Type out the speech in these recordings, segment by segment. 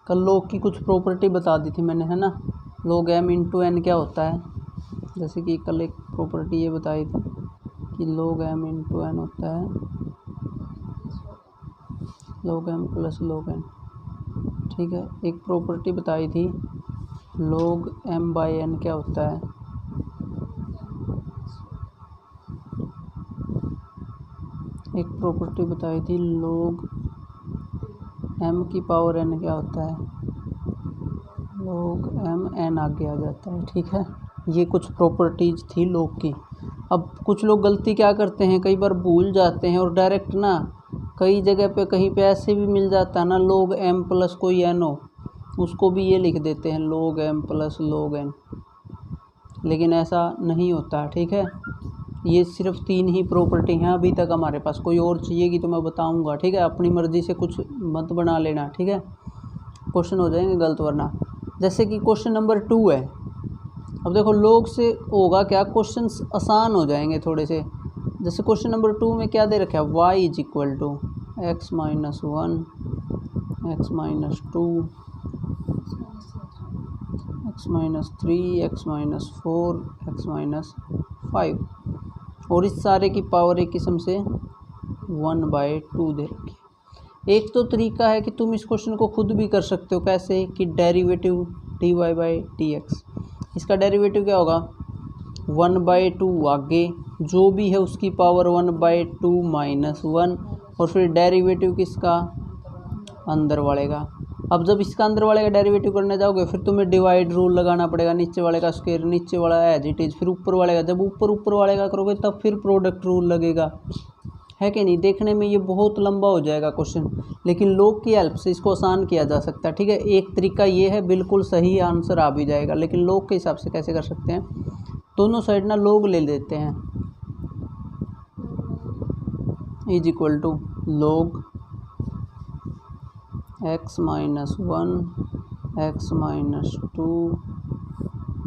कल log की कुछ प्रॉपर्टी बता दी थी मैंने, है ना। log m इंटू एन क्या होता है, जैसे कि कल एक प्रॉपर्टी ये बताई थी कि log m इंटू एन होता है log m plus log n। ठीक है, एक प्रॉपर्टी बताई थी log m बाई n क्या होता है, एक प्रॉपर्टी बताई थी log m की पावर n क्या होता है, log m n आगे आ जाता है। ठीक है, ये कुछ प्रॉपर्टीज थी log की। अब कुछ लोग गलती क्या करते हैं, कई बार भूल जाते हैं और डायरेक्ट ना कई जगह पे कहीं पे ऐसे भी मिल जाता है ना log m प्लस कोई n हो, उसको भी ये लिख देते हैं log m plus log n, लेकिन ऐसा नहीं होता। ठीक है, ये सिर्फ 3 ही प्रॉपर्टी हैं अभी तक हमारे पास, कोई और चाहिएगी तो मैं बताऊंगा। ठीक है, अपनी मर्ज़ी से कुछ मत बना लेना। ठीक है, क्वेश्चन हो जाएंगे गलत वरना। जैसे कि क्वेश्चन नंबर 2 है, अब देखो log से होगा क्या, क्वेश्चंस आसान हो जाएंगे थोड़े से। जैसे क्वेश्चन नंबर 2 में क्या दे रखा है, y is equal to x minus 1 x minus 2 x minus 3 x minus 4 x minus 5, और इस सारे की पावर एक किस्म से 1/2 दे रखी है। एक तो तरीका है कि तुम इस क्वेश्चन को खुद भी कर सकते हो, कैसे कि डेरिवेटिव dy/dx, इसका डेरिवेटिव क्या होगा 1/2 आगे जो भी है उसकी पावर 1/2 माइनस 1, और फिर डेरिवेटिव किसका, अंदर वाले का। अब जब इसका अंदर वाले का डेरिवेटिव करने जाओगे फिर तुम्हें डिवाइड रूल लगाना पड़ेगा, नीचे वाले का स्क्वायर नीचे वाला एज इट इज, फिर ऊपर वाले का, जब ऊपर वाले का करोगे तब फिर प्रोडक्ट रूल लगेगा, है कि नहीं। देखने में ये बहुत लंबा हो जाएगा क्वेश्चन, लेकिन log की हेल्प से इसको आसान किया जा सकता है। ठीक है, एक तरीका ये है, बिल्कुल सही आंसर आ भी जाएगा, लेकिन log के हिसाब से कैसे कर सकते हैं, दोनों साइड ना log ले लेते हैं, is equal to log x minus 1 x minus 2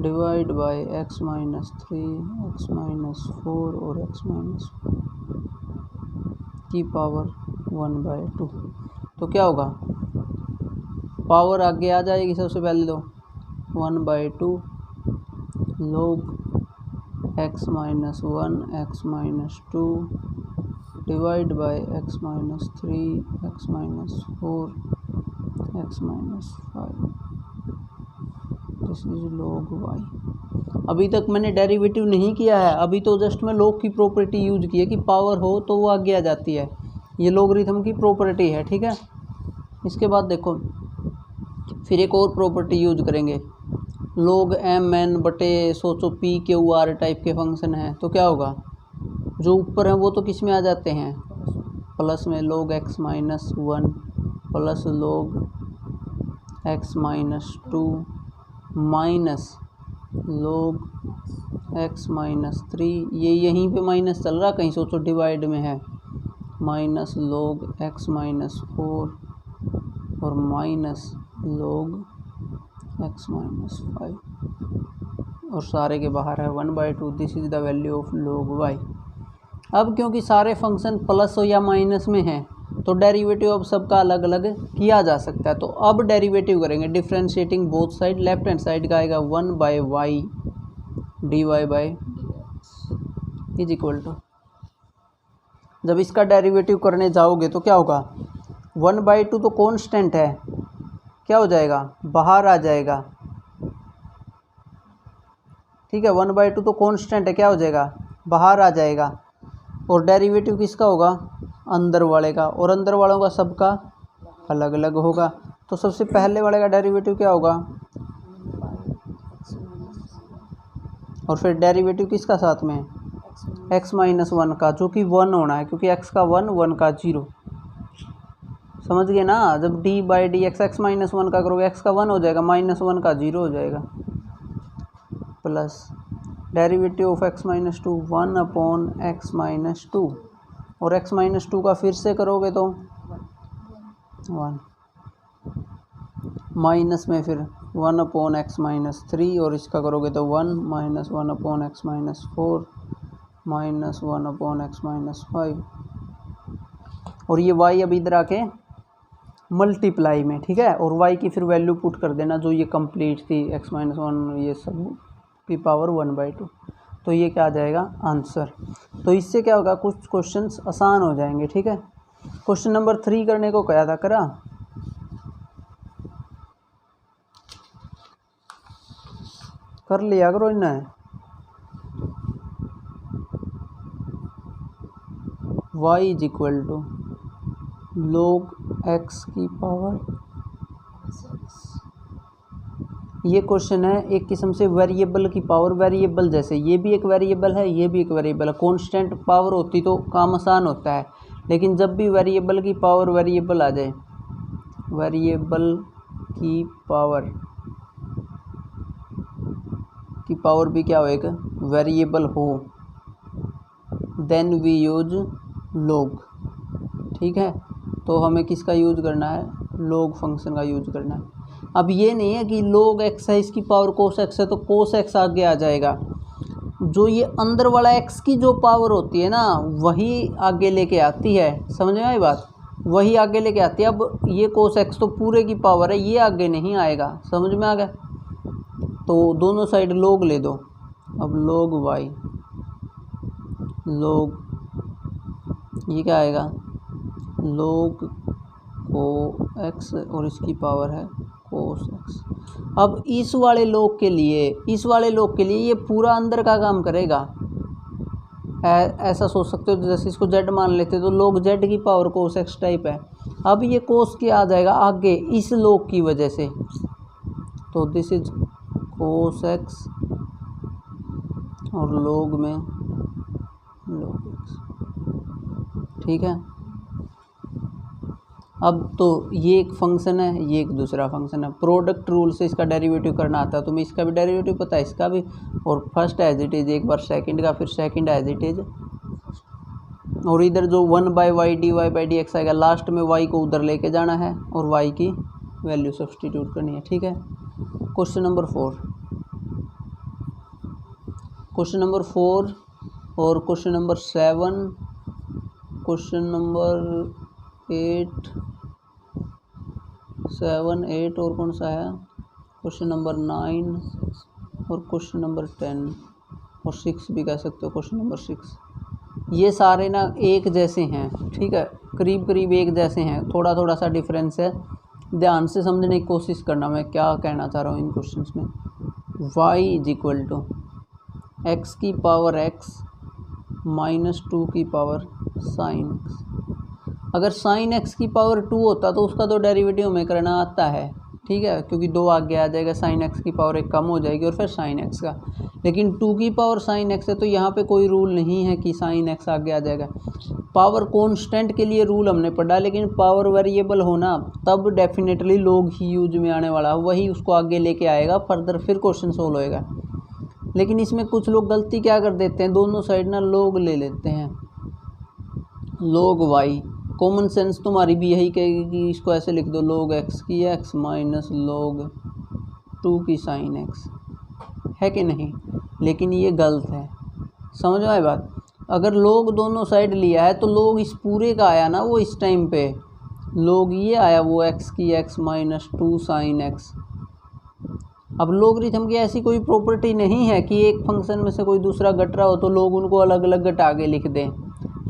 divide by x minus 3 x minus 4 और एक्स माइनस की पावर 1/2। तो क्या होगा, पावर आगे आ जाएगी सबसे पहले तो 1/2 log x minus 1 x minus 2 divide by x minus 3 x minus 4 x minus 5, this is log y। अभी तक मैंने डेरिवेटिव नहीं किया है, अभी तो जस्ट मैं log की प्रॉपर्टी यूज की है कि पावर हो तो वो आगे आ जाती है, ये लॉगरिथम की प्रॉपर्टी है। ठीक है, इसके बाद देखो फिर एक और प्रॉपर्टी यूज करेंगे, log m n बटे सोचो p q r टाइप के फंक्शन हैं, तो क्या होगा, जो ऊपर हैं वो तो किस में आ जाते हैं, प्लस में log x minus 1 plus log x minus 2 minus log x minus 3, ये यहीं पे माइनस चल रहा, कहीं सोचो डिवाइड में है, माइनस log x माइनस 4 और माइनस log x माइनस 5, और सारे के बाहर है 1/2, this is the value of log y। अब क्योंकि सारे फंक्शन प्लस हो या माइनस में हैं तो डेरिवेटिव अब सबका अलग अलग किया जा सकता है। तो अब डेरिवेटिव करेंगे differentiating both side, left hand side का आएगा 1/y dy is equal to, जब इसका डेरिवेटिव करने जाओगे तो क्या होगा 1/2 तो कांस्टेंट है, क्या हो जाएगा, बाहर आ जाएगा। ठीक है, 1/2 तो कांस्टेंट है, क्या हो जाएगा, बाहर आ जाएगा, और डेरिवेटिव किसका होगा, अंदर वाले का, और अंदर वालों का सबका अलग अलग होगा। तो सबसे पहले वाले का डेरिवेटिव क्या होगा, और फिर डेरिवेटिव किसका साथ में, x माइनस 1 का, जो कि 1 होना है क्योंकि x का 1 1 का 0, समझ गए ना। जब d/dx x माइनस 1 का करोगे x का 1 हो जाएगा, माइनस 1 का 0 हो जाएगा, plus derivative of x minus 2 1/x minus 2, और x माइनस 2 का फिर से करोगे तो 1, माइनस में फिर 1/x माइनस 3, और इसका करोगे तो 1 minus 1/x minus 4 minus 1/x minus 5, और ये y अब इधर आके मल्टीप्लाई में, ठीक है। और y की फिर वैल्यू पुट कर देना जो ये कंप्लीट थी x-1 ये सब की पावर 1/2। तो ये क्या आ जाएगा आंसर। तो इससे क्या होगा, कुछ क्वेश्चंस आसान हो जाएंगे, ठीक है। क्वेश्चन नंबर 3 करने को कहा था, करा? कर लिया करो इन्हें। y is equal to log x की पावर, ये क्वेश्चन है एक किस्म से वेरिएबल की पावर। वेरिएबल जैसे ये भी एक वेरिएबल है, ये भी एक वेरिएबल है। कांस्टेंट पावर होती तो काम आसान होता है, लेकिन जब भी वेरिएबल की पावर वेरिएबल आ जाए, वेरिएबल की पावर भी क्या हो, एक वेरिएबल हो, देन वी यूज log, ठीक है। तो हमें किसका यूज करना है, log फंक्शन का यूज करना है। अब ये नहीं है कि log x है, इसकी पावर cos x है तो cos x आगे आ जाएगा। जो ये अंदर वाला x की जो पावर होती है ना, वही आगे लेके आती है। समझ में आई बात, वही आगे लेके आती है। अब ये cos x तो पूरे की पावर है, ये आगे नहीं आएगा। समझ में आ गया। तो दोनों साइड log ले दो। अब log y, log ये क्या आएगा, log x और इसकी पावर है cos x। अब इस वाले log के लिए ये पूरा अंदर का काम करेगा। ऐसा सोच सकते हो, जैसे इसको z मान लेते तो log z की पावर cos x टाइप है। अब ये cos के आ जाएगा आगे इस log की वजह से, तो दिस इज cos x और log में log x, ठीक है। अब तो ये एक फंक्शन है, ये एक दूसरा फंक्शन है। प्रोडक्ट रूल से इसका डेरिवेटिव करना आता है, तुम्हें इसका भी डेरिवेटिव पता है, इसका भी। और फर्स्ट एज इट इज, एक बार सेकंड का, फिर सेकंड एज इट इज। और इधर जो 1/y dy/dx आएगा, लास्ट में y को उधर लेके जाना है और y की वैल्यू सब्सटीट्यूट करनी है, ठीक है। क्वेश्चन नंबर 4 और क्वेश्चन नंबर 7, क्वेश्चन नंबर 7, 8 और कौन सा है, क्वेश्चन नंबर 9 और क्वेश्चन नंबर 10 और 6 भी कह सकते हो, क्वेश्चन नंबर 6। ये सारे ना एक जैसे हैं, ठीक है, करीब करीब एक जैसे हैं, थोड़ा थोड़ा सा डिफरेंस है। ध्यान से समझने की कोशिश करना मैं क्या कहना चाह रहा हूँ इन क्वेश्चंस में। y is equal to x की पावर x -2 की पावर sin x। अगर sin x की पावर 2 होता तो उसका तो डेरिवेटिव में करना आता है, ठीक है, क्योंकि 2 आगे आ जाएगा, sin x की पावर 1 कम हो जाएगी और फिर sin x का। लेकिन 2 की पावर sin x है तो यहाँ पे कोई रूल नहीं है कि sin x आगे आ जाएगा। पावर कांस्टेंट के लिए रूल हमने पढ़ा, लेकिन पावर वेरिएबल होना तब डेफिनेटली log ही यूज में आने वाला, वही उसको आगे लेके आएगा फर्दर, फिर क्वेश्चन सोल्व होएगा। लेकिन इसमें कुछ लोग गलती क्या कर देते हैं, दोनों साइड ना log ले लेते हैं, log y। कॉमन सेंस तुम्हारी भी यही कहेगी कि इसको ऐसे लिख दो, log x की x माइनस log 2 की sin x, है कि नहीं। लेकिन ये गलत है, समझ में आई बात। अगर log दोनों साइड लिया है तो log इस पूरे का आया ना, वो इस टाइम पे log ये आया, वो x की x माइनस 2 sin x। अब लोगरिथम की ऐसी कोई प्रॉपर्टी नहीं है कि एक फंक्शन में से कोई दूसरा घट रहा हो तो लोग उनको अलग अलग घटा के लिख दें।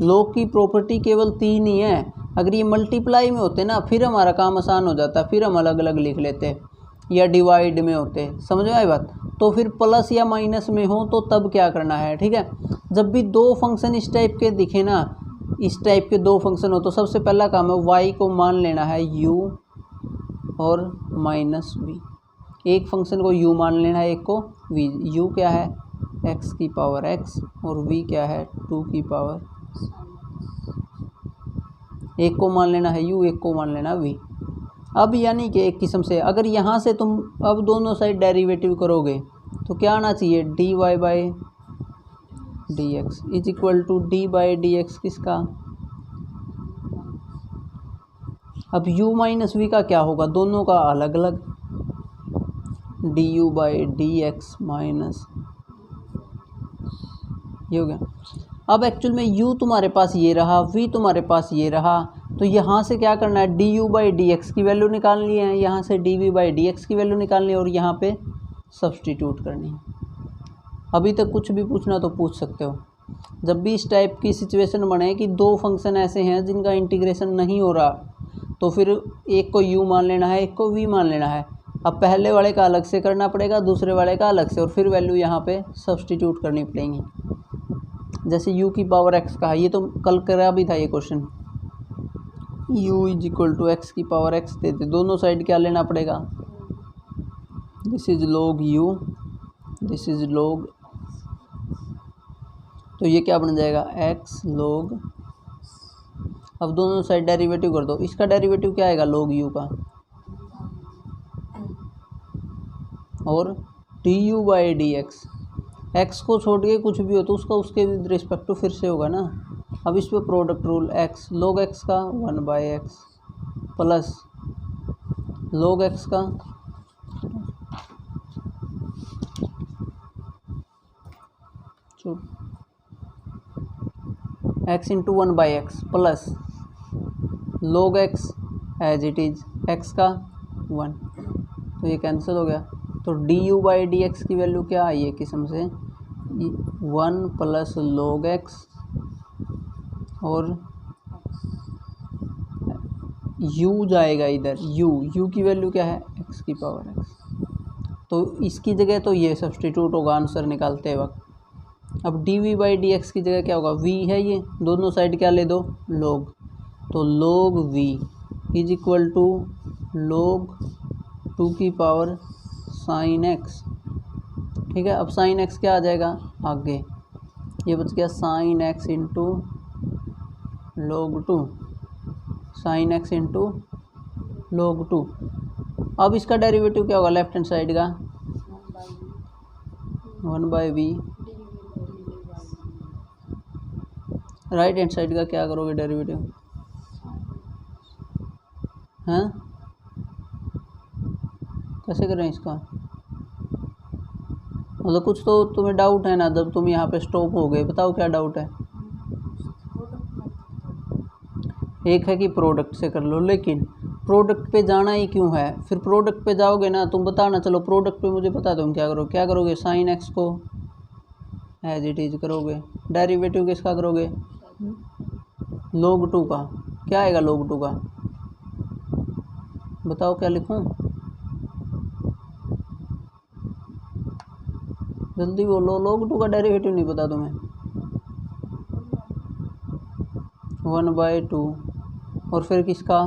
log की प्रॉपर्टी केवल 3 ही है। अगर ये मल्टीप्लाई में होते ना फिर हमारा काम आसान हो जाता, फिर हम अलग अलग लिख लेते, या डिवाइड में होते, समझ में आई बात। तो फिर प्लस या माइनस में हो तो तब क्या करना है, ठीक है। जब भी दो फंक्शन इस टाइप के दिखे ना, इस टाइप के दो फंक्शन हो तो सबसे पहला काम है y को मान लेना है u और माइनस v। एक फंक्शन को u मान लेना है, एक को v। u क्या है, x की पावर x और v क्या है 2 की पावर। एक को मान लेना है u, एक को मान लेना v। अब यानी कि एक किस्म से अगर यहाँ से तुम अब दोनों साइड डेरिवेटिव करोगे तो क्या आना चाहिए, dy/dx is equal to d/dx किसका, अब u माइनस v का क्या होगा, दोनों का अलग अलग, du/dx माइनस ये हो गया। अब एक्चुअल में u तुम्हारे पास ये रहा, v तुम्हारे पास ये रहा, तो तो यहाँ से क्या करना है, d u by d x की वैल्यू निकालनी है, यहाँ से d v by d x की वैल्यू निकालनी है और यहाँ पे सब्सटीट्यूट करनी है। अभी तक कुछ भी पूछना तो पूछ सकते हो। जब भी इस टाइप की सिचुएशन बने कि दो फंक्शन ऐसे हैं जिनका इंटीग्रेशन नहीं हो रहा, तो फिर एक को u मान लेना है, एक को v मान लेना है। अब पहले वाले का अलग से करना पड़ेगा, दूसरे वाले का अलग से, और फिर वैल्यू यहाँ पे सब्सटीट्यूट करनी पड़ेंगी। जैसे u की पावर x का है, ये तो कल करा भी था ये question, u is equal to x की पावर x देते, दोनों साइड क्या लेना पड़ेगा, this is log u, this is log, तो ये क्या बन जाएगा x log, अब दोनों साइड डेरिवेटिव कर दो, इसका डेरिवेटिव क्या आएगा log u का, और D u by d x, x को छोड़ के कुछ भी हो तो उसका उसके रिस्पेक्ट टू फिर से होगा ना। अब इस पर product rule, x log x का 1/x प्लस log x का x into 1/x plus log x as it is x का 1, तो ये कैंसिल हो गया। तो d u by d x की वैल्यू क्या आई है किस्म से 1 प्लस log x, और u जाएगा इधर, u की वैल्यू क्या है x की पावर x, तो इसकी जगह तो ये सब्सटीट्यूट होगा आंसर निकालते वक्त। अब d v by d x की जगह क्या होगा, v है, ये दोनों साइड क्या ले दो log, तो log v is equal to log 2 की पावर साइन x, ठीक है। अब साइन x क्या आ जाएगा आगे, ये बच गया sine x into log 2, sine x into log 2। अब इसका डेरिवेटिव क्या होगा लेफ्ट हैंड साइड का 1/v, राइट हैंड साइड का क्या करोगे डेरिवेटिव, हैं कैसे करें इसका, मतलब कुछ तो तुम्हें डाउट है ना, जब तुम यहाँ पे स्टॉप हो गए, बताओ क्या डाउट है। एक है कि प्रोडक्ट से कर लो, लेकिन प्रोडक्ट पे जाना ही क्यों है, फिर प्रोडक्ट पे जाओगे ना तुम, बताना, चलो प्रोडक्ट पे मुझे पता तुम क्या करोगे साइन एक्स को एज इट इज करोगे, डेरिवेटिव किसका करोगे log 2 का, क्या आएगा log 2 का, बताओ क्या लिखूं, जल्दी बोलो, log 2 का डेरिवेटिव नहीं पता तुम्हें, 1/2, और फिर किसका,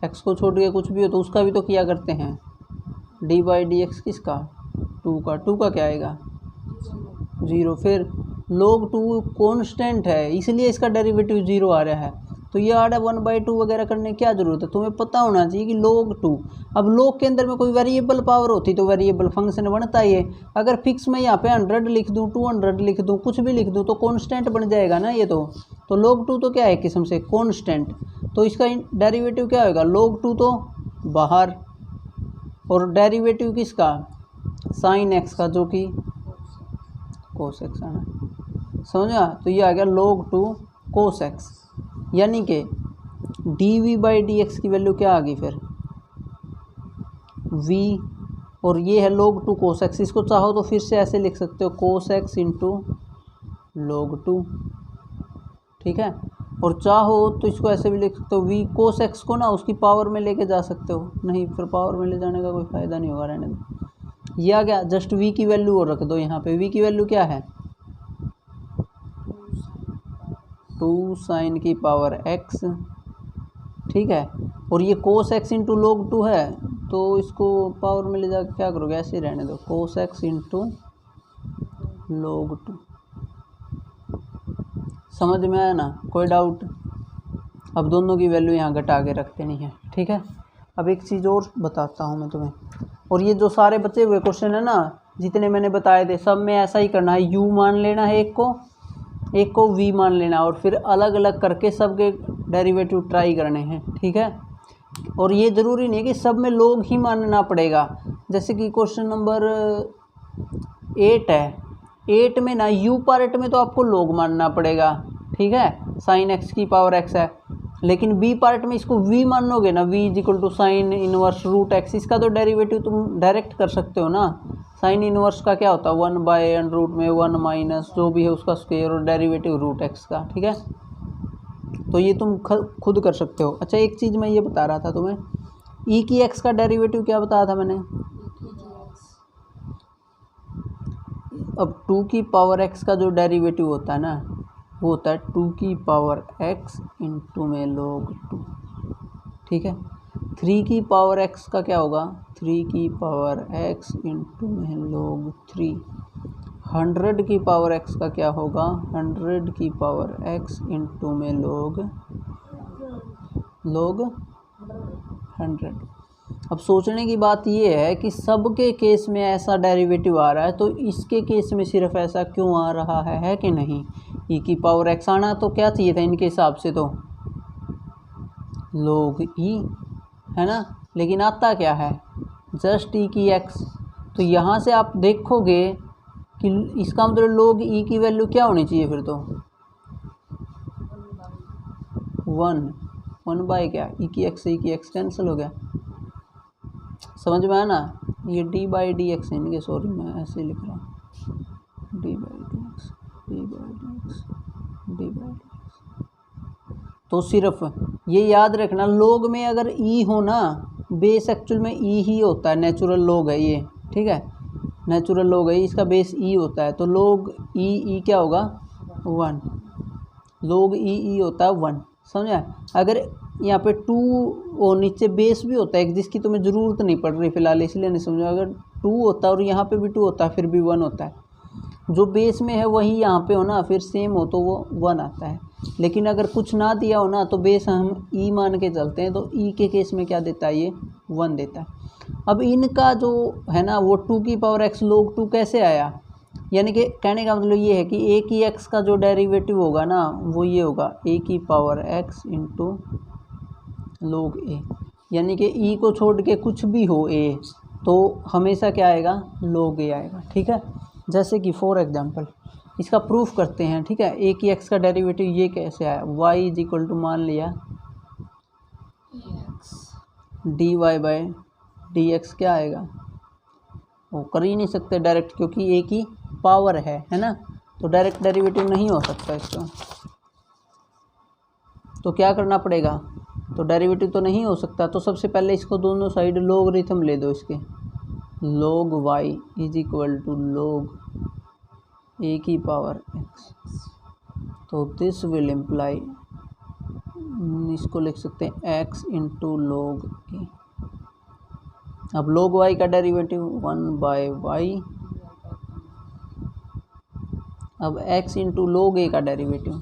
x को छोड़ के कुछ भी हो तो उसका भी तो किया करते हैं, डी बाई डी एक्स किसका 2 का, 2 का क्या आएगा 0, फिर log 2 कांस्टेंट है इसलिए इसका डेरिवेटिव 0 आ रहा है, तो ये आ रहा है 1/2 वगैरह करने की क्या ज़रूरत है, तुम्हें पता होना चाहिए कि log 2, अब log के अंदर में कोई वेरिएबल पावर होती तो वेरिएबल फंक्शन बनता ही है, अगर फिक्स मैं यहाँ पे 100 लिख दूँ 200 लिख दूँ कुछ भी लिख दूँ तो कांस्टेंट बन जाएगा ना ये तो log 2 तो क्या है किस्म से कांस्टेंट, तो इसका डेरिवेटिव क्या होगा log 2 तो बाहर, और डेरिवेटिव किसका साइन एक्स का जो कि कोस एक्स है ना, समझा, तो ये आ गया log 2 कोस एक्स, यानी कि d v by d x की वैल्यू क्या आ गई फिर v, और ये है log 2 कोस एक्स, इसको चाहो तो फिर से ऐसे लिख सकते हो कोस एक्स इंटू log 2, ठीक है, और चाहो तो इसको ऐसे भी लिख सकते हो v कोस एक्स को ना उसकी पावर में लेके जा सकते हो, नहीं फिर पावर में ले जाने का कोई फ़ायदा नहीं होगा, रहने दो। ये आ गया, जस्ट v की वैल्यू और रख दो यहाँ पे, v की वैल्यू क्या है 2 साइन की पावर x, ठीक है, और ये कोस एक्स इंटू log 2 है तो इसको पावर में ले जाकर क्या करोगे, ऐसे ही रहने दो कोस एक्स इंटू log 2, समझ में आया ना, कोई डाउट। अब दोनों की वैल्यू यहाँ घटा के रख देनी है, ठीक है। अब एक चीज़ और बताता हूँ मैं तुम्हें, और ये जो सारे बचे हुए क्वेश्चन है ना जितने मैंने बताए थे सब में ऐसा ही करना है, u मान लेना है एक को v मान लेना, और फिर अलग अलग करके सबके डेरिवेटिव ट्राई करने हैं, ठीक है। और ये ज़रूरी नहीं है कि सब में log ही मानना पड़ेगा, जैसे कि क्वेश्चन नंबर 8 है, 8 में ना u पार्ट में तो आपको log मानना पड़ेगा, ठीक है, साइन एक्स की पावर एक्स है, लेकिन बी पार्ट में इसको v मानोगे ना, v is equal to sine inverse root x, इसका तो डेरिवेटिव तुम डायरेक्ट कर सकते हो ना। साइन इनवर्स का क्या होता है 1/√, में 1 माइनस जो भी है उसका स्क्वायर और डेरिवेटिव रूट एक्स का, ठीक है। तो ये तुम खुद कर सकते हो। अच्छा एक चीज़ मैं ये बता रहा था तुम्हें, e की x का डेरिवेटिव क्या बताया था मैंने, अब 2 की पावर x का जो डेरिवेटिव होता है ना वो होता है 2 की पावर x इंटू में log 2, ठीक है। 3 की पावर x का क्या होगा, 3 की पावर x इंटू में log 3। 100 की पावर x का क्या होगा, 100 की पावर x इंटू में log 100। अब सोचने की बात ये है कि सबके केस में ऐसा डेरिवेटिव आ रहा है, तो इसके केस में सिर्फ ऐसा क्यों आ रहा है कि नहीं। e की पावर x आना तो क्या चाहिए था इनके हिसाब से, तो log e है ना, लेकिन आता क्या है जस्ट e की x। तो यहाँ से आप देखोगे कि इसका मतलब log e की वैल्यू क्या होनी चाहिए फिर, तो 1 बाय क्या, e की x से e की x कैंसिल हो गया, समझ में आया ना। ये d बाई डी एक्स इनके, सॉरी मैं ऐसे लिख रहा हूँ, d by d x, d by d x, d by d x. तो सिर्फ ये याद रखना, लोग में अगर e हो ना, बेस एक्चुअल में e ही होता है, नेचुरल लोग है ये, ठीक है, नेचुरल लोग है, इसका बेस e होता है। तो लोग e क्या होगा 1, लोग e होता है 1, समझा। अगर यहाँ पे 2 और नीचे बेस भी होता है एक, जिसकी तुम्हें ज़रूरत नहीं पड़ रही फिलहाल, इसलिए नहीं समझो। अगर 2 होता है और यहाँ पे भी 2 होता है फिर भी 1 होता है, जो बेस में है वही यहाँ पे हो ना, फिर सेम हो तो वो 1 आता है। लेकिन अगर कुछ ना दिया हो ना तो बेस हम ई मान के चलते हैं, तो ई के केस में क्या देता है, ये 1 देता है। अब इनका जो है ना वो 2 की पावर x log 2 कैसे आया, यानी कि कहने का मतलब ये है कि a की x का जो डेरिवेटिव होगा ना वो ये होगा a की power x into log a, यानी कि e को छोड़ के कुछ भी हो a तो हमेशा क्या आएगा, log a आएगा, ठीक है। जैसे कि फॉर एग्जांपल इसका प्रूफ करते हैं, ठीक है। a की x का डेरिवेटिव ये कैसे आया, y इज इक्वल टू मान लिया dy बाई डी एक्स, क्या आएगा, वो कर ही नहीं सकते डायरेक्ट क्योंकि a की पावर है ना, तो डायरेक्ट डेरिवेटिव नहीं हो सकता इसका। तो क्या करना पड़ेगा, तो डेरिवेटिव तो नहीं हो सकता, तो सबसे पहले इसको दोनों साइड लॉगरिथम ले दो इसके, log y is equal to log a की पावर x। तो दिस विल इम्प्लाई, इसको लिख सकते हैं x इंटू log a। अब log y का डेरिवेटिव 1 बाय वाई, अब x इंटू log a का डेरिवेटिव,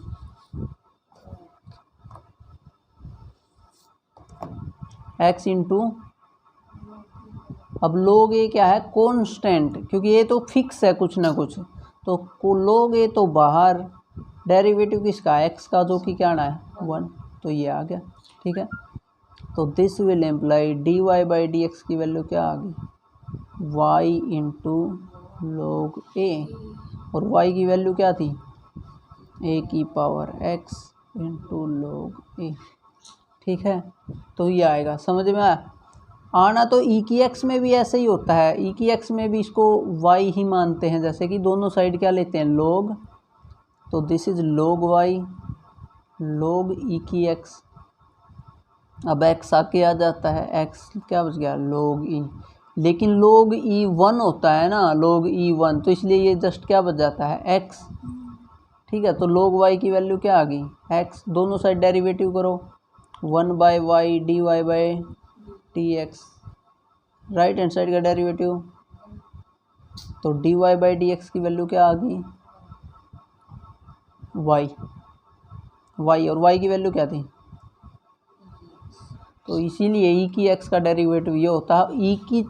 x इंटू, अब log a क्या है कांस्टेंट, क्योंकि ये तो फिक्स है कुछ ना कुछ, तो log a तो बाहर, डेरिवेटिव किसका x का जो कि क्या आना है 1, तो ये आ गया, ठीक है। तो this will imply d y by d x की वैल्यू क्या आ गई, y इंटू log a, और y की वैल्यू क्या थी a की power x into log a, ठीक है। तो ये आएगा, समझ में आना। तो e की x में भी ऐसे ही होता है, e की x में भी इसको y ही मानते हैं, जैसे कि दोनों साइड क्या लेते हैं log, तो this is log y log e की x, अब x आके आ जाता है, x क्या बच गया log e, लेकिन log e 1 होता है ना, log e 1, तो इसलिए ये जस्ट क्या बच जाता है x, ठीक है। तो log y की वैल्यू क्या आ गई x, दोनों साइड डेरिवेटिव करो 1 by y d y by d x, right hand side का डेरिवेटिव, तो d y by d x की वैल्यू क्या आ गई y, और y की वैल्यू क्या थी, तो इसीलिए e की x का डेरिवेटिव ये होता है, e की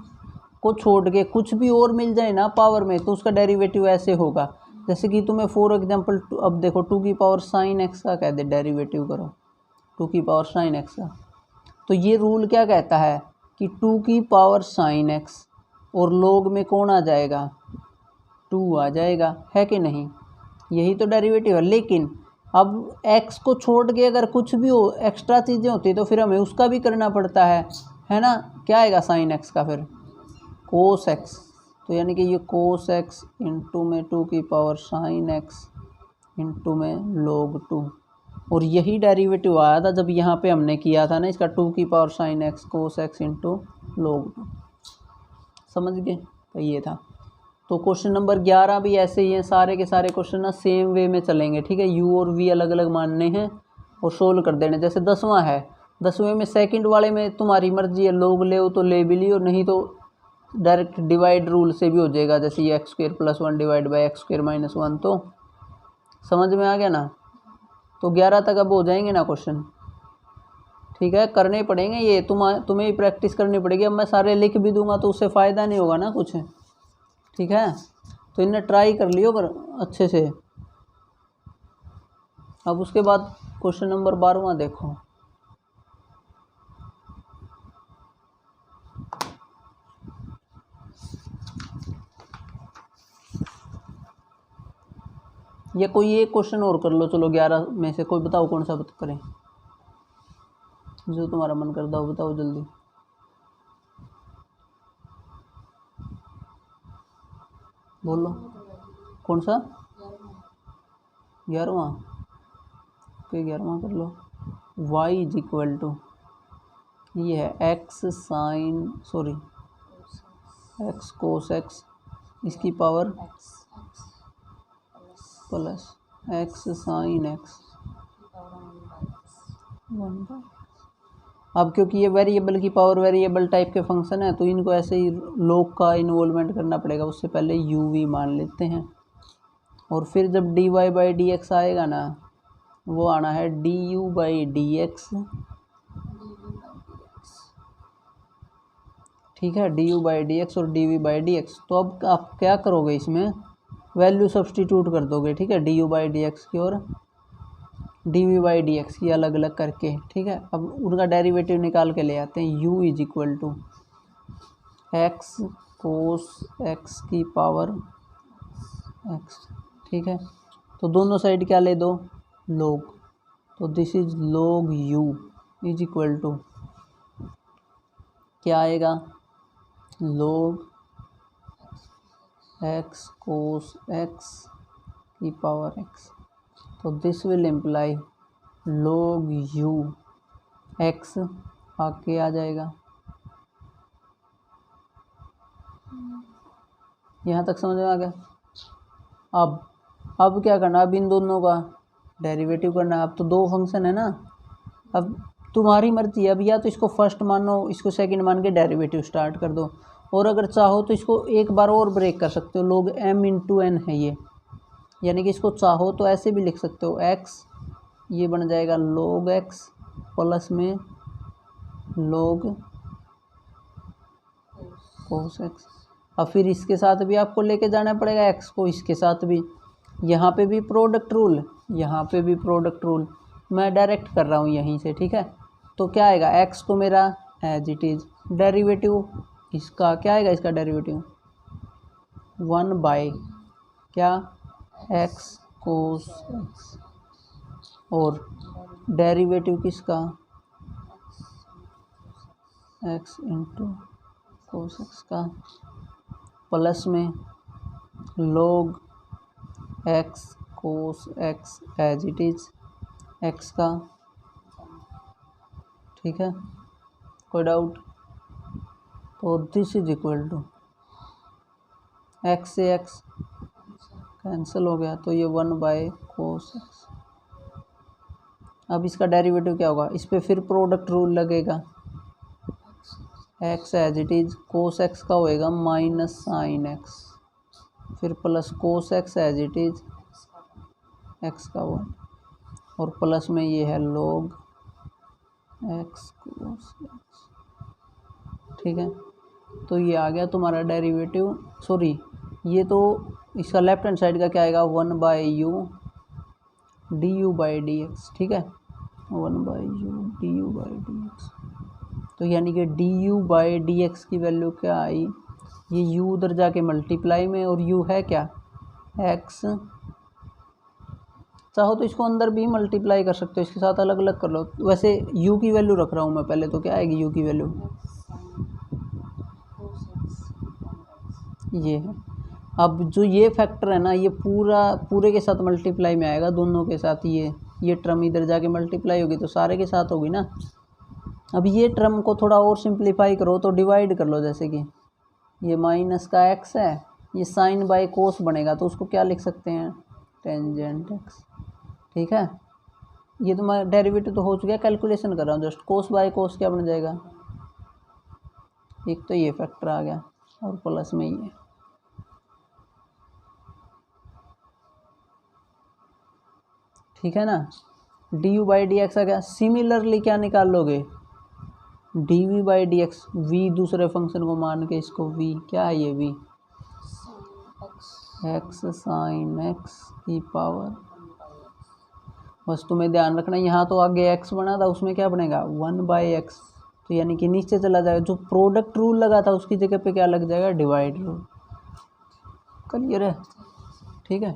को छोड़ के कुछ भी और मिल जाए ना पावर में तो उसका डेरिवेटिव ऐसे होगा, जैसे कि तुम्हें फॉर एग्जांपल अब देखो 2 की पावर साइन x का कह दे डेरिवेटिव करो, 2 की पावर साइन x का, तो ये रूल क्या कहता है कि 2 की पावर साइन x और log में कौन आ जाएगा 2 आ जाएगा, है कि नहीं, यही तो डेरिवेटिव है। लेकिन अब x को छोड़ के अगर कुछ भी हो एक्स्ट्रा चीज़ें होती तो फिर हमें उसका भी करना पड़ता है ना। क्या आएगा साइन x का फिर कोस x, तो यानी कि ये कोस x इंटू में 2 की पावर साइन x इंटू में log 2, और यही डेरिवेटिव आया था जब यहाँ पे हमने किया था ना इसका 2 की power sine x cos x into log 2। समझ गए, तो ये था। तो क्वेश्चन नंबर 11 भी ऐसे ही हैं, सारे के सारे क्वेश्चन ना सेम वे में चलेंगे, ठीक है। u और v अलग अलग मानने हैं और सोल्व कर देने। जैसे 10वां है, 10वें में सेकंड वाले में तुम्हारी मर्जी है, लोग ले तो ले भी लियो, नहीं तो डायरेक्ट डिवाइड रूल से भी हो जाएगा। जैसे ये x² + 1 डिवाइड बाई x² - 1, तो समझ में आ गया ना। तो 11 तक अब हो जाएंगे ना क्वेश्चन, ठीक है। करने पड़ेंगे ये, तुम्हें ही प्रैक्टिस करनी पड़ेगी। अब मैं सारे लिख भी दूंगा तो उससे फ़ायदा नहीं होगा ना कुछ, ठीक है। तो इन्हें ट्राई कर लियो पर अच्छे से। अब उसके बाद क्वेश्चन नंबर 12वां देखो। ये कोई एक क्वेश्चन और कर लो, चलो 11 में से कोई बताओ कौन सा करें, जो तुम्हारा मन करता हो बताओ जल्दी। बोलो कौन सा, 11वां, ओके 11वां कर लो। y इज इक्वल टू, ये है x कोस x इसकी power plus x sine x 1/। अब क्योंकि ये वेरिएबल की पावर वेरिएबल टाइप के फंक्शन है तो इनको ऐसे ही log का इन्वॉल्वमेंट करना पड़ेगा। उससे पहले uv मान लेते हैं, और फिर जब dy/dx आएगा ना, वो आना है du/dx, ठीक है, du/dx और dv/dx। तो अब आप क्या करोगे, इसमें वैल्यू सब्सटीट्यूट कर दोगे, ठीक है, du/dx की और dv/dx की अलग अलग करके, ठीक है। अब उनका डेरिवेटिव निकाल के ले आते हैं। u is equal to x cos x की पावर x, ठीक है। तो दोनों साइड क्या ले दो, log, तो this is log u is equal to क्या आएगा, log x कोस x की पावर x। तो this will imply log u x आके आ जाएगा। यहाँ तक समझ में आ गया। अब क्या करना, अब इन दोनों का डेरिवेटिव करना है। अब तो दो फंक्शन है ना, अब तुम्हारी मर्जी है। अब या तो इसको फर्स्ट मानो, इसको सेकंड मान के डेरिवेटिव स्टार्ट कर दो, और अगर चाहो तो इसको एक बार और ब्रेक कर सकते हो। log m इंटू n है ये, यानी कि इसको चाहो तो ऐसे भी लिख सकते हो, x ये बन जाएगा log x प्लस में log कोस x। अब फिर इसके साथ भी आपको लेके जाना पड़ेगा x को, इसके साथ भी, यहाँ पे भी प्रोडक्ट रूल, यहाँ पे भी प्रोडक्ट रूल, मैं डायरेक्ट कर रहा हूँ यहीं से, ठीक है। तो क्या आएगा, x तो मेरा एज इट इज़, डेरिवेटिव इसका क्या आएगा, इसका डेरिवेटिव 1 क्या x कोस x, और डेरिवेटिव किसका x इंटू कोस x का, प्लस में log x cos x as it is x का, ठीक है। कोई डाउट, तो this is equal to x से x कैंसिल हो गया, तो ये 1 कोस x। अब इसका डेरिवेटिव क्या होगा, इस पर फिर प्रोडक्ट रूल लगेगा, x as it is cos x का होएगा माइनस साइन x, फिर plus cos x as it is x का 1, और प्लस में ये है log x कोस x, ठीक है। तो ये आ गया तुम्हारा डेरिवेटिव, सॉरी ये तो इसका लेफ्ट हैंड साइड का क्या आएगा, 1/u du/dx, ठीक है, 1/u du/dx। तो यानी कि du/dx की वैल्यू क्या आई, ये u उधर जाके मल्टीप्लाई में, और u है क्या x चाहो तो इसको अंदर भी मल्टीप्लाई कर सकते हो, इसके साथ अलग अलग कर लो। वैसे u की वैल्यू रख रहा हूँ मैं पहले, तो क्या आएगी u की वैल्यू, ये है। अब जो ये फैक्टर है ना, ये पूरे के साथ मल्टीप्लाई में आएगा, दोनों के साथ। ये टर्म इधर जाके मल्टीप्लाई होगी तो सारे के साथ होगी ना। अब ये टर्म को थोड़ा और सिंप्लीफाई करो तो डिवाइड कर लो, जैसे कि ये माइनस का x है, ये साइन बाय कोस बनेगा, तो उसको क्या लिख सकते हैं, टेंजेंट x। ठीक है, ये तो मैं डेरिवेटिव तो हो चुका, कैलकुलेशन कर रहा हूँ जस्ट। कोस बाय कोस क्या बन जाएगा, एक तो ये फैक्टर आ गया और प्लस में ये, ठीक है ना। D u by d x आ गया। सिमिलरली क्या निकाल लोगे, d v by d x, v दूसरे फंक्शन को मान के इसको v, क्या है ये v, x साइन x की पावर, बस तुम्हें ध्यान रखना यहाँ तो आगे x बना था, उसमें क्या बनेगा 1/x, तो यानी कि नीचे चला जाएगा। जो प्रोडक्ट रूल लगा था उसकी जगह पे क्या लग जाएगा, डिवाइड रूल। क्लियर है, ठीक है,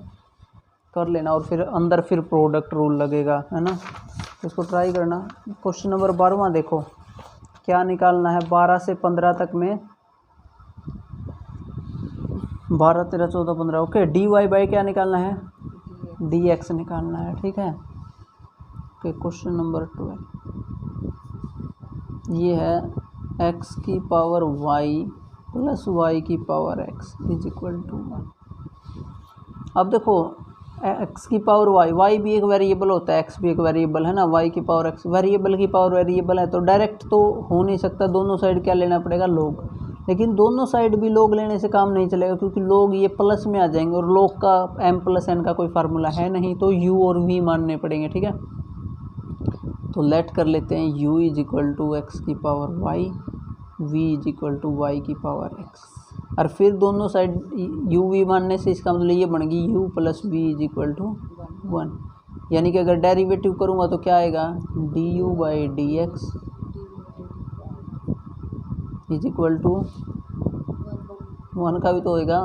कर लेना। और फिर अंदर फिर प्रोडक्ट रूल लगेगा, है ना। इसको ट्राई करना। क्वेश्चन नंबर 12वां देखो, क्या निकालना है 12 से 15 तक में, 12, 13, 14, 15, ओके। डी वाई बाई क्या निकालना है, डी एक्स निकालना है, ठीक है। ओके, क्वेश्चन नंबर 12 ये है x की पावर y प्लस y की power x is equal to 1। अब देखो x की पावर y भी एक वेरिएबल होता है, x भी एक वेरिएबल है ना, y की पावर x, वेरिएबल की पावर वेरिएबल है, तो डायरेक्ट तो हो नहीं सकता, दोनों साइड क्या लेना पड़ेगा, लोग। लेकिन दोनों साइड भी लोग लेने से काम नहीं चलेगा, क्योंकि लोग ये प्लस में आ जाएंगे और लोग का m+n का कोई फार्मूला है नहीं, तो u और v मानने पड़ेंगे, ठीक है। तो लेट कर लेते हैं u is equal to x की power y, v is equal to y की पावर x, और फिर दोनों साइड u v मानने से इसका मतलब ये बन गई u plus v is equal to 1। यानी कि अगर डेरिवेटिव करूँगा तो क्या आएगा, d u by d x is equal to 1 का भी तो होएगा,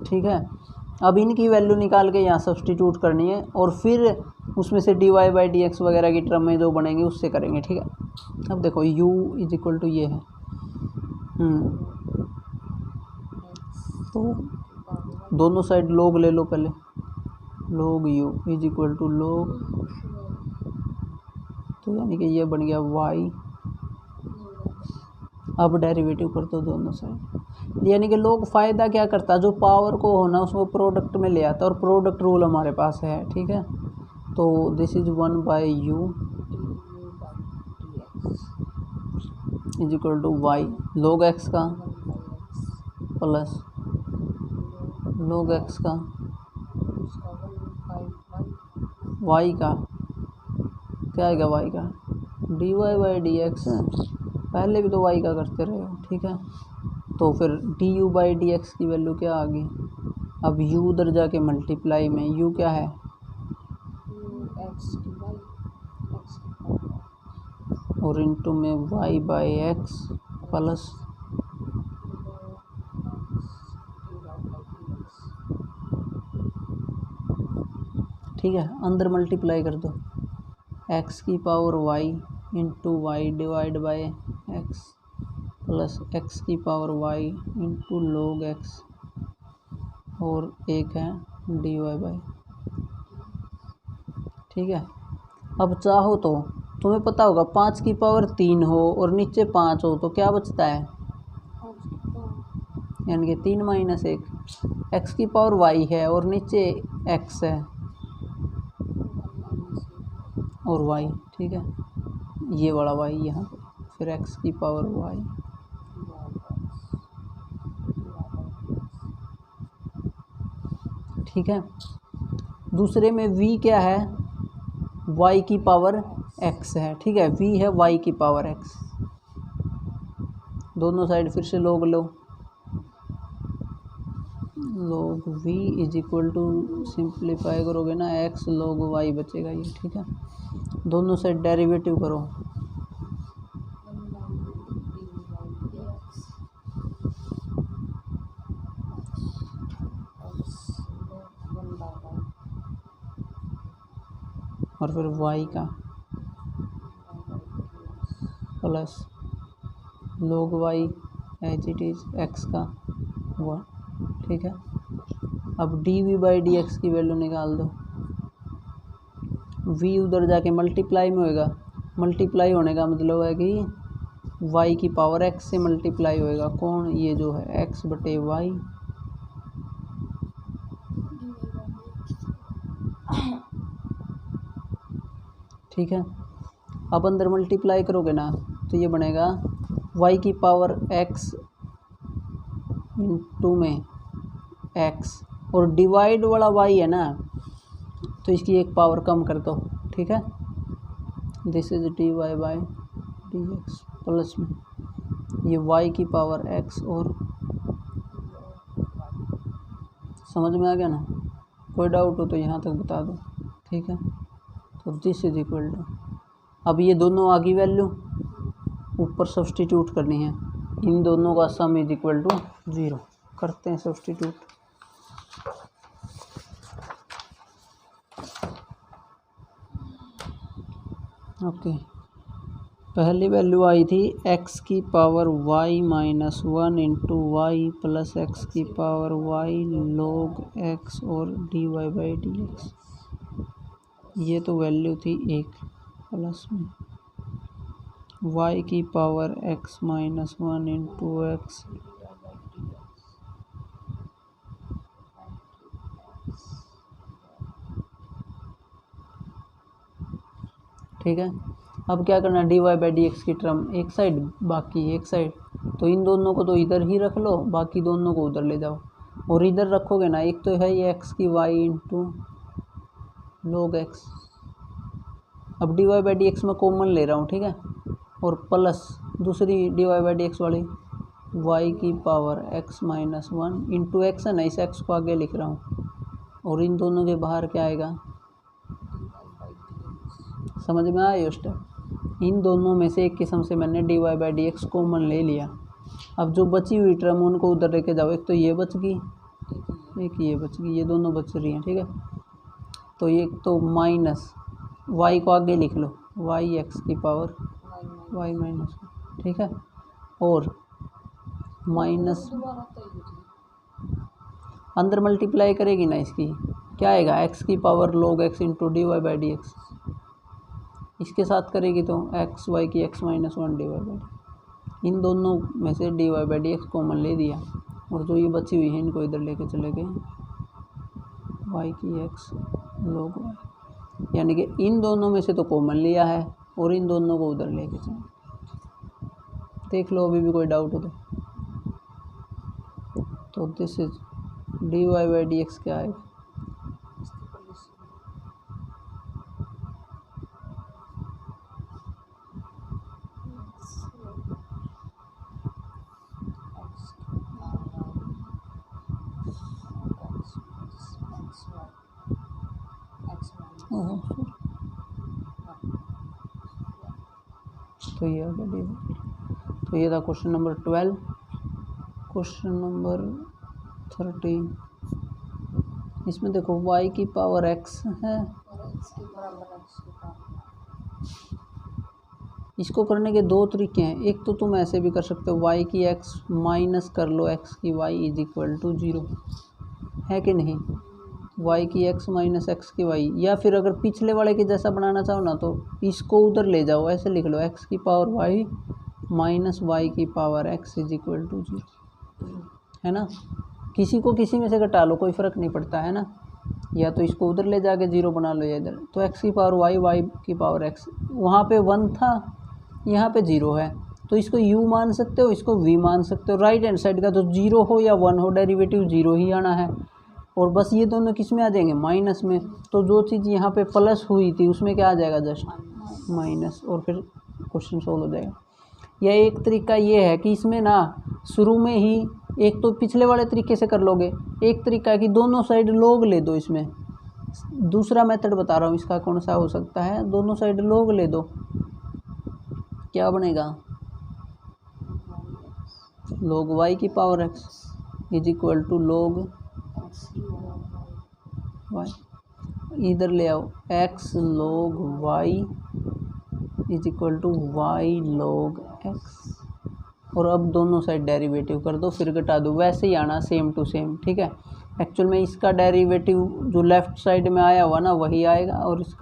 ठीक है। अब इनकी वैल्यू निकाल के यहाँ सब्सटीट्यूट करनी है, और फिर उसमें से d y by d x वगैरह की टर्म में जो बनेंगे उससे करेंगे, ठीक है। अब देखो u इज इक्वल टू ये है, तो दोनों साइड लोग ले लो पहले, लोग u इज इक्वल टू लोग, तो यानी कि ये बन गया y। अब डेरिवेटिव कर दो दोनों साइड, यानी कि लोग फ़ायदा क्या करता है, जो पावर को होना उसको प्रोडक्ट में ले आता है, और प्रोडक्ट रूल हमारे पास है, ठीक है। तो this is 1/u is equal to y log x का प्लस log x का y का, क्या आएगा y का, dy बाई डी एक्स, पहले भी तो y का करते रहे हो, ठीक है। तो फिर D u by d x की वैल्यू क्या आ गई, अब u उधर जाके मल्टीप्लाई में, u क्या है, और इनटू में y बाई एक्स प्लस ठीक है, अंदर मल्टीप्लाई कर दो, x की power y into y divide by x plus x की power y into log x, और एक है डी वाई बाई, ठीक है। अब चाहो तो तुम्हें पता होगा 5 की पावर 3 हो और नीचे 5 हो तो क्या बचता है, यानी कि 3 माइनस 1। x की पावर y है और नीचे x है और y, ठीक है, ये वाला y यहाँ, फिर x की पावर y, ठीक है। दूसरे में v क्या है, y की पावर x है, ठीक है, v है y की पावर x, दोनों साइड फिर से लोग लो, log v is equal to, simplify करोगे ना x log y बचेगा ये, ठीक है। दोनों साइड डेरिवेटिव करो, और फिर y का plus log y as it is x का 1। ठीक है, अब dv/dx की वैल्यू निकाल दो। v उधर जाके मल्टीप्लाई में होएगा, मल्टीप्लाई होने का मतलब है कि y की पावर x से मल्टीप्लाई होएगा। कौन? ये जो है x बटे y। ठीक है, अब अंदर मल्टीप्लाई करोगे ना तो ये बनेगा y की पावर x इंटू में x, और डिवाइड वाला y है ना तो इसकी एक पावर कम कर दो। ठीक है, दिस इज dy/dx प्लस में ये y की पावर x, और समझ में आ गया ना? कोई डाउट हो तो यहाँ तक बता दो। ठीक है, तो दिस इज इक्वल टू, अब ये दोनों आगे वैल्यू ऊपर सब्सटीट्यूट करनी है, इन दोनों का सम इज इक्वल टू 0। करते हैं सब्सटीट्यूट। ओके, पहली वैल्यू आई थी x की power y minus 1 into y plus x की पावर y log x और dy/dx। ये तो वैल्यू थी 1 प्लस में y की power x minus 1 into x ठीक है, अब क्या करना, dy/dx की टर्म एक साइड बाकी एक साइड, तो इन दोनों को तो इधर ही रख लो, बाकी दोनों को उधर ले जाओ। और इधर रखोगे ना, एक तो है ये x की y इंटू log x, अब dy/dx में कॉमन ले रहा हूँ। ठीक है, और प्लस दूसरी dy/dx वाली y की power x minus 1 into x है ना, इस x को आगे लिख रहा हूँ, और इन दोनों के बाहर क्या आएगा? समझ में आया ये स्टेप? इन दोनों में से एक किस्म से मैंने dy/dx कॉमन ले लिया। अब जो बची हुई टर्म उनको उधर लेके जाओ, एक तो ये बच गई, एक ये बच गई, ये दोनों बच रही हैं। ठीक है, तो ये तो माइनस y को आगे लिख लो, y x की पावर y माइनस, ठीक है, और माइनस अंदर मल्टीप्लाई करेगी ना, इसकी क्या आएगा? x की power log x into dy/dx, इसके साथ करेगी तो एक्स वाई की x माइनस 1 dy/dx। इन दोनों में से dy/dx कॉमन ले दिया, और जो ये बची हुई है इनको इधर लेके चले गए, y की x log y, यानी कि इन दोनों में से तो कॉमन लिया है और इन दोनों को उधर लेके चले। देख लो, अभी भी कोई डाउट हो तो दिस इज dy/dx क्या आएगा? तो ये आ गया। तो ये था क्वेश्चन नंबर 12। क्वेश्चन नंबर 13, इसमें देखो y की पावर x है, इसको करने के दो तरीके हैं। एक तो तुम ऐसे भी कर सकते हो, y की x माइनस कर लो x की y इज इक्वल टू 0, है कि नहीं? y की x माइनस एक्स की y, या फिर अगर पिछले वाले के जैसा बनाना चाहो ना तो इसको उधर ले जाओ, ऐसे लिख लो x की पावर y माइनस y की power x is equal to 0, है ना? किसी को किसी में से घटा लो, कोई फ़र्क नहीं पड़ता, है ना? या तो इसको उधर ले जाके 0 बना लो या इधर, तो x की पावर y, y की पावर x, वहाँ पे 1 था, यहाँ पे 0 है, तो इसको u मान सकते हो, इसको v मान सकते हो। राइट हैंड साइड का तो 0 हो या 1 हो, डेरिवेटिव 0 ही आना है, और बस ये दोनों किस में आ जाएंगे? माइनस में। तो जो चीज़ यहाँ पे प्लस हुई थी उसमें क्या आ जाएगा? जस्ट माइनस, और फिर क्वेश्चन सोल्व हो जाएगा। या एक तरीका ये है कि इसमें ना शुरू में ही, एक तो पिछले वाले तरीके से कर लोगे, एक तरीका है कि दोनों साइड log ले दो इसमें। दूसरा मेथड बता रहा हूँ इसका कौन सा हो सकता है, दोनों साइड log ले दो, क्या बनेगा? log y की power x is equal to log y। इधर ले आओ, x log y is equal to y log x, और अब दोनों साइड डेरिवेटिव कर दो, फिर घटा दो, वैसे ही आना सेम टू सेम, ठीक है। एक्चुअल में इसका डेरिवेटिव जो लेफ्ट साइड में आया हुआ ना वही आएगा, और इसका